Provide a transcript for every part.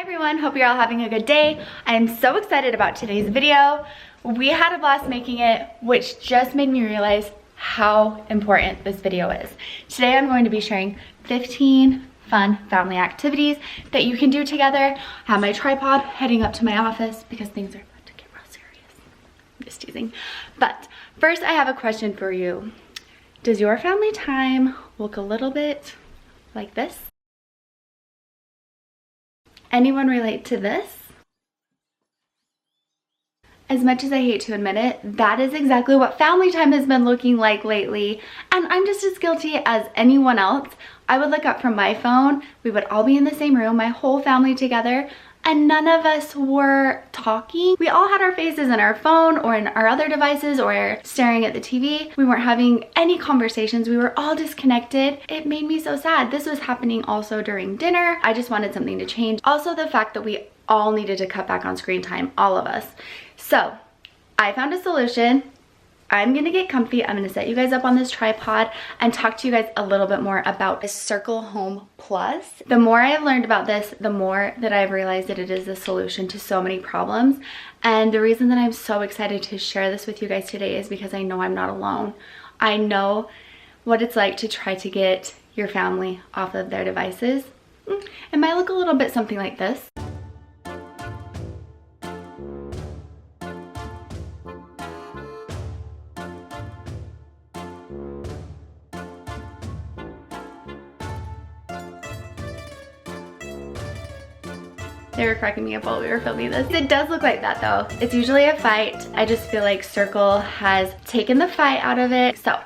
everyone, hope you're all having a good day. I am so excited about today's video. We had a blast making it, which just made me realize how important this video is. Today I'm going to be sharing 15 fun family activities that you can do together. I have my tripod heading up to my office because things are about to get real serious. I'm just teasing. But first I have a question for you. Does your family time look a little bit like this? Anyone relate to this? As much as I hate to admit it, that is exactly what family time has been looking like lately. And I'm just as guilty as anyone else. I would look up from my phone, we would all be in the same room, my whole family together, and none of us were talking. We all had our faces in our phone or in our other devices or staring at the TV. We weren't having any conversations. We were all disconnected. It made me so sad. This was happening also during dinner. I just wanted something to change. Also, the fact that we all needed to cut back on screen time, all of us. So I found a solution. I'm gonna get comfy. I'm gonna set you guys up on this tripod and talk to you guys a little bit more about the Circle Home Plus. The more I've learned about this, the more that I've realized that it is the solution to so many problems. And the reason that I'm so excited to share this with you guys today is because I know I'm not alone. I know what it's like to try to get your family off of their devices. It might look a little bit something like this. They were cracking me up while we were filming this. It does look like that though. It's usually a fight. I just feel like Circle has taken the fight out of it. So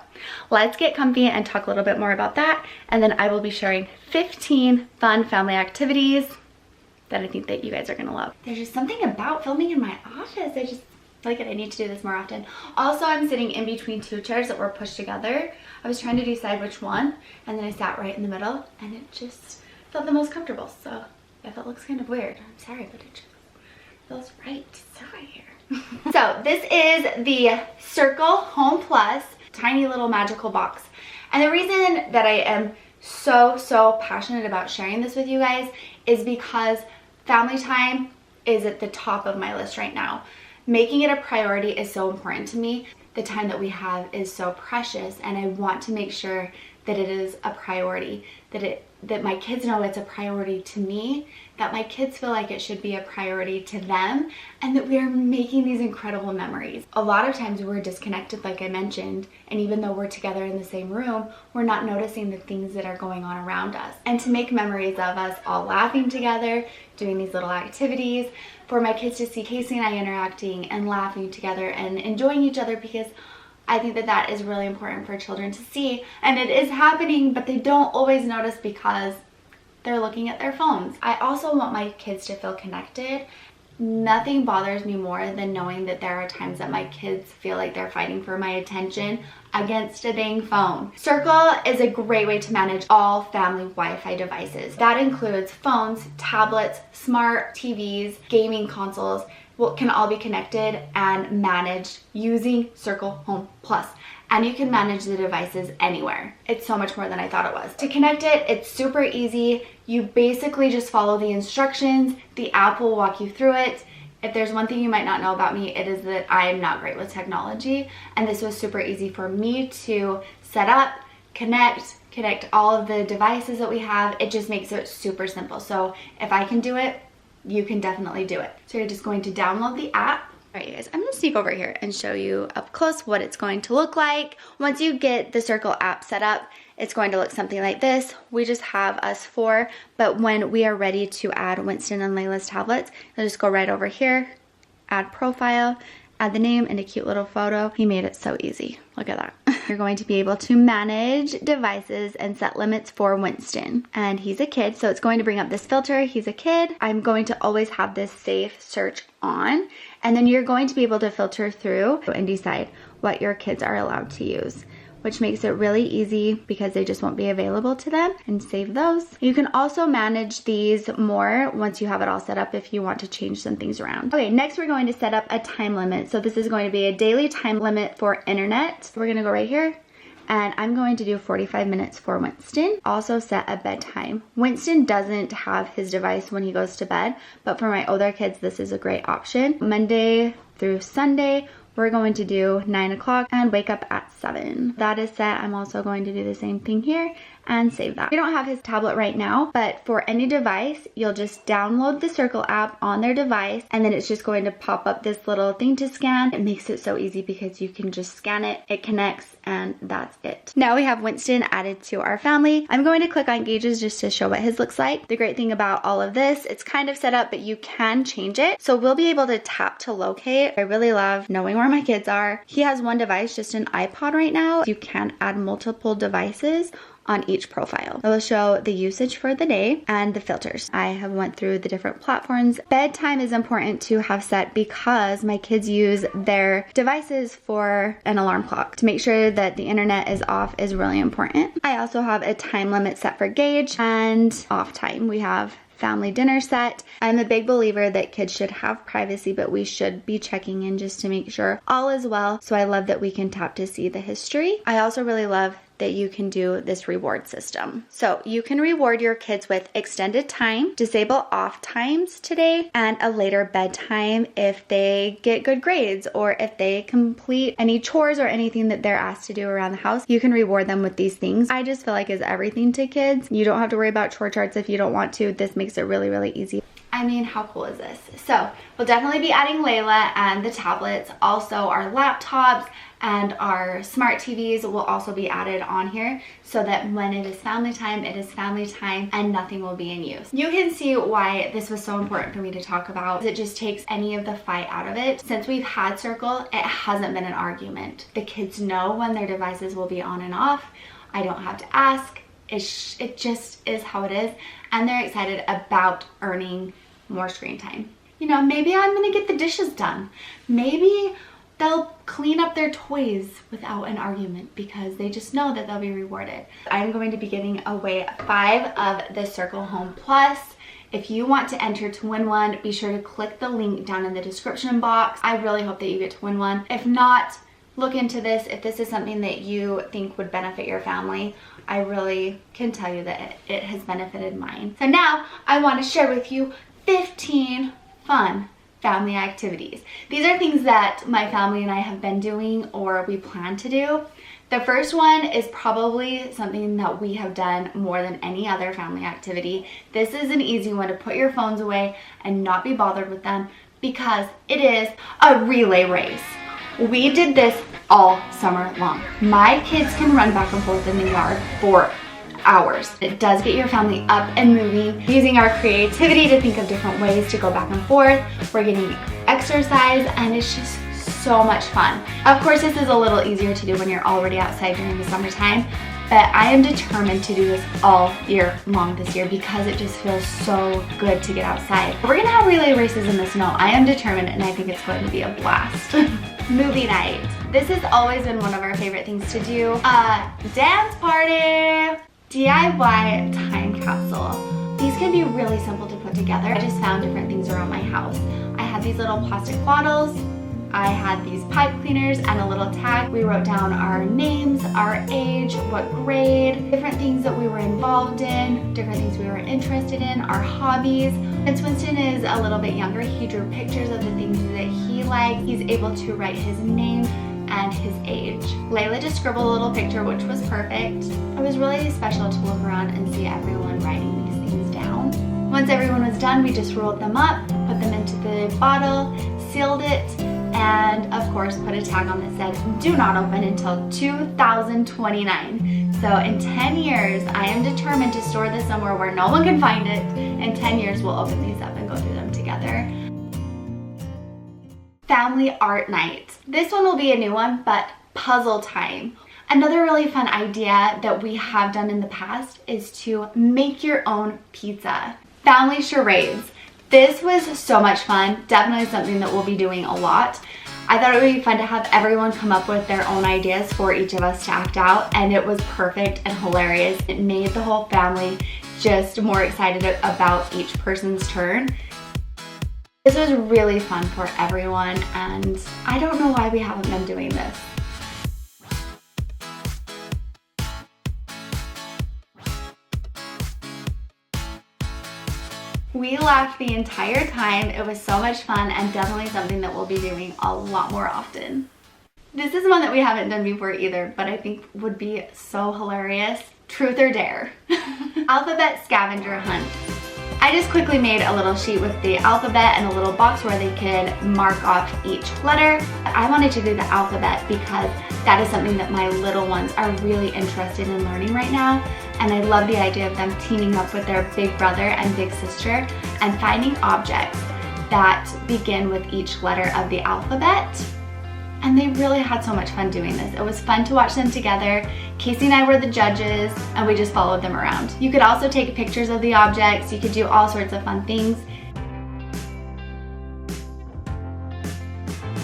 let's get comfy and talk a little bit more about that. And then I will be sharing 15 fun family activities that I think that you guys are gonna love. There's just something about filming in my office. I just feel like I need to do this more often. Also, I'm sitting in between two chairs that were pushed together. I was trying to decide which one, and then I sat right in the middle, and it just felt the most comfortable. So if it looks kind of weird, I'm sorry, but it just feels right to sit right here. So this is the Circle Home Plus tiny little magical box. And the reason that I am so passionate about sharing this with you guys is because family time is at the top of my list right now. Making it a priority is so important to me. The time that we have is so precious, and I want to make sure that it is a priority, that my kids know it's a priority to me, that my kids feel like it should be a priority to them, and that we are making these incredible memories. A lot of times we're disconnected, like I mentioned, and even though we're together in the same room, we're not noticing the things that are going on around us. And to make memories of us all laughing together, doing these little activities, for my kids to see Casey and I interacting and laughing together and enjoying each other, because I think that that is really important for children to see, and it is happening, but they don't always notice because they're looking at their phones. I also want my kids to feel connected. Nothing bothers me more than knowing that there are times that my kids feel like they're fighting for my attention against a dang phone. Circle is a great way to manage all family Wi-Fi devices. That includes phones, tablets, smart TVs, gaming consoles, can all be connected and managed using Circle Home Plus. And you can manage the devices anywhere. It's so much more than I thought it was. To connect it, it's super easy. You basically just follow the instructions. The app will walk you through it. If there's one thing you might not know about me, it is that I'm not great with technology. And this was super easy for me to set up, connect all of the devices that we have. It just makes it super simple. So if I can do it, you can definitely do it. So you're just going to download the app. All right, you guys, I'm gonna sneak over here and show you up close what it's going to look like. Once you get the Circle app set up, it's going to look something like this. We just have us four, but when we are ready to add Winston and Layla's tablets, you'll just go right over here, add profile, add the name and a cute little photo. He made it so easy. Look at that. You're going to be able to manage devices and set limits for Winston. And he's a kid, so it's going to bring up this filter. He's a kid. I'm going to always have this safe search on. And then you're going to be able to filter through and decide what your kids are allowed to use, which makes it really easy because they just won't be available to them, and save those. You can also manage these more once you have it all set up if you want to change some things around. Okay, next we're going to set up a time limit. So this is going to be a daily time limit for internet. We're gonna go right here, and I'm going to do 45 minutes for Winston. Also set a bedtime. Winston doesn't have his device when he goes to bed, but for my older kids, this is a great option. Monday through Sunday, we're going to do 9 o'clock and wake up at 7. That is set. I'm also going to do the same thing here and save that. We don't have his tablet right now, but for any device, you'll just download the Circle app on their device, and then it's just going to pop up this little thing to scan. It makes it so easy because you can just scan it, it connects, and that's it. Now we have Winston added to our family. I'm going to click on gauges just to show what his looks like. The great thing about all of this, it's kind of set up, but you can change it. So we'll be able to tap to locate. I really love knowing where my kids are. He has one device, just an iPod right now. You can add multiple devices on each profile. It will show the usage for the day and the filters. I have went through the different platforms. Bedtime is important to have set because my kids use their devices for an alarm clock. To make sure that the internet is off is really important. I also have a time limit set for Gage and off time. We have family dinner set. I'm a big believer that kids should have privacy, but we should be checking in just to make sure all is well. So I love that we can tap to see the history. I also really love that you can do this reward system. So you can reward your kids with extended time, disable off times today, and a later bedtime if they get good grades or if they complete any chores or anything that they're asked to do around the house. You can reward them with these things. I just feel like is everything to kids. You don't have to worry about chore charts if you don't want to. This makes it really, really easy. I mean, how cool is this? So we'll definitely be adding Layla and the tablets. Also our laptops and our smart TVs will also be added on here so that when it is family time and nothing will be in use. You can see why this was so important for me to talk about. It just takes any of the fight out of it. Since we've had Circle, it hasn't been an argument. The kids know when their devices will be on and off. I don't have to ask. It just is how it is, and they're excited about earning more screen time. You know, maybe I'm gonna get the dishes done. Maybe they'll clean up their toys without an argument because they just know that they'll be rewarded. I'm going to be giving away 5 of the Circle Home Plus. If you want to enter to win one, be sure to click the link down in the description box. I really hope that you get to win one. If not, look into this. If this is something that you think would benefit your family, I really can tell you that it has benefited mine. So now I want to share with you 15 fun family activities. These are things that my family and I have been doing or we plan to do. The first one is probably something that we have done more than any other family activity. This is an easy one to put your phones away and not be bothered with them because it is a relay race. We did this all summer long. My kids can run back and forth in the yard for hours. It does get your family up and moving, using our creativity to think of different ways to go back and forth. We're getting exercise and it's just so much fun. Of course, this is a little easier to do when you're already outside during the summertime, but I am determined to do this all year long this year because it just feels so good to get outside. We're gonna have relay races in the snow. I am determined and I think it's going to be a blast. Movie night. This has always been one of our favorite things to do. Dance party. DIY time capsule. These can be really simple to put together. I just found different things around my house. I had these little plastic bottles. I had these pipe cleaners and a little tag. We wrote down our names, our age, what grade, different things that we were involved in, different things we were interested in, our hobbies. Since Winston is a little bit younger, he drew pictures of the things that he liked. He's able to write his name and his age. Layla just scribbled a little picture, which was perfect. It was really special to look around and see everyone writing these things down. Once everyone was done, we just rolled them up, put them into the bottle, sealed it, and of course put a tag on that said, do not open until 2029. So in 10 years, I am determined to store this somewhere where no one can find it. In 10 years, we'll open these up and go through them together. Family art night. This one will be a new one, but puzzle time. Another really fun idea that we have done in the past is to make your own pizza. Family charades. This was so much fun. Definitely something that we'll be doing a lot. I thought it would be fun to have everyone come up with their own ideas for each of us to act out, and it was perfect and hilarious. It made the whole family just more excited about each person's turn. This was really fun for everyone, and I don't know why we haven't been doing this. We laughed the entire time. It was so much fun and definitely something that we'll be doing a lot more often. This is one that we haven't done before either, but I think would be so hilarious. Truth or dare. Alphabet scavenger hunt. I just quickly made a little sheet with the alphabet and a little box where they could mark off each letter. I wanted to do the alphabet because that is something that my little ones are really interested in learning right now. And I love the idea of them teaming up with their big brother and big sister and finding objects that begin with each letter of the alphabet. And they really had so much fun doing this. It was fun to watch them together. Casey and I were the judges and we just followed them around. You could also take pictures of the objects. You could do all sorts of fun things.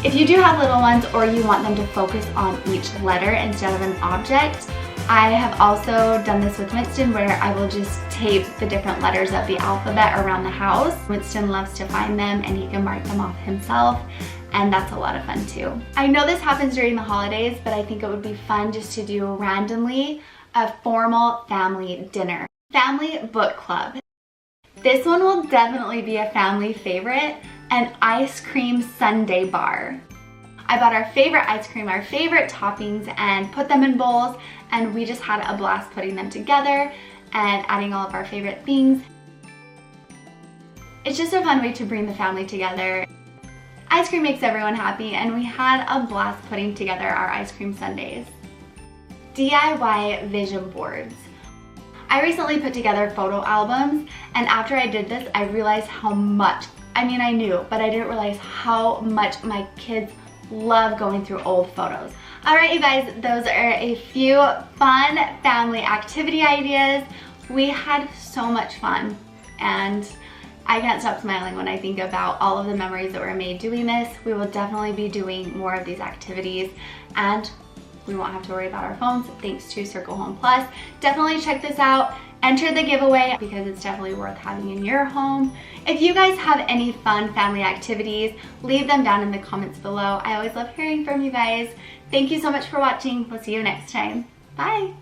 If you do have little ones or you want them to focus on each letter instead of an object, I have also done this with Winston where I will just tape the different letters of the alphabet around the house. Winston loves to find them and he can mark them off himself, and that's a lot of fun too. I know this happens during the holidays, but I think it would be fun just to do randomly a formal family dinner. Family book club. This one will definitely be a family favorite, an ice cream sundae bar. I bought our favorite ice cream, our favorite toppings, and put them in bowls, and we just had a blast putting them together and adding all of our favorite things. It's just a fun way to bring the family together. Ice cream makes everyone happy, and we had a blast putting together our ice cream sundaes. DIY vision boards. I recently put together photo albums, and after I did this, I realized how much, I mean I knew, but I didn't realize how much my kids love going through old photos. All right, you guys, those are a few fun family activity ideas. We had so much fun, and I can't stop smiling when I think about all of the memories that were made doing this. We will definitely be doing more of these activities, and we won't have to worry about our phones thanks to Circle Home Plus. Definitely check this out. Enter the giveaway because it's definitely worth having in your home. If you guys have any fun family activities, leave them down in the comments below. I always love hearing from you guys. Thank you so much for watching. We'll see you next time. Bye.